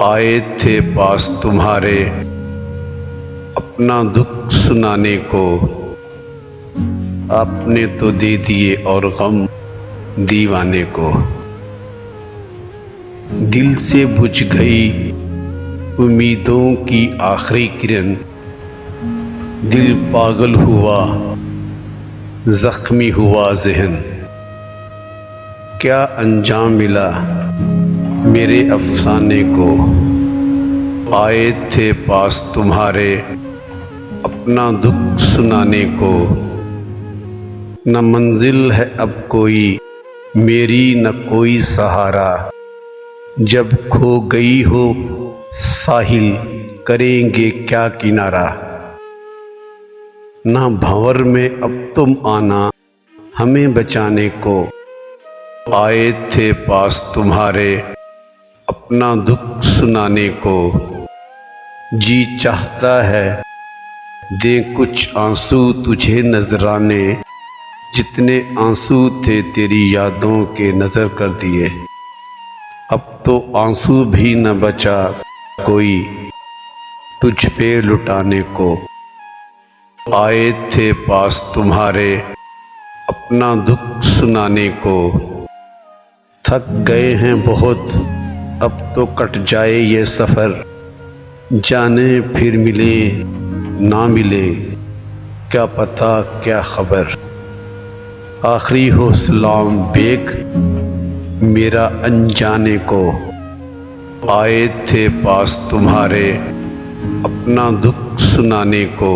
آئے تھے پاس تمہارے اپنا دکھ سنانے کو، آپ نے تو دے دیے اور غم دیوانے کو۔ دل سے بجھ گئی امیدوں کی آخری کرن، دل پاگل ہوا زخمی ہوا ذہن۔ کیا انجام ملا میرے افسانے کو، آئے تھے پاس تمہارے اپنا دکھ سنانے کو۔ نہ منزل ہے اب کوئی میری نہ کوئی سہارا، جب کھو گئی ہو ساحل کریں گے کیا کنارہ۔ نہ بھنور میں اب تم آنا ہمیں بچانے کو، آئے تھے پاس تمہارے اپنا دکھ سنانے کو۔ جی چاہتا ہے دیں کچھ آنسو تجھے نذرانے، جتنے آنسو تھے تیری یادوں کے نظر کر دیے۔ اب تو آنسو بھی نہ بچا کوئی تجھ پہ لٹانے کو، آئے تھے پاس تمہارے اپنا دکھ سنانے کو۔ تھک گئے ہیں بہت اب تو کٹ جائے یہ سفر، جانے پھر ملیں نہ ملیں کیا پتہ کیا خبر۔ آخری ہو سلام بیک میرا انجانے کو، آئے تھے پاس تمہارے اپنا دکھ سنانے کو۔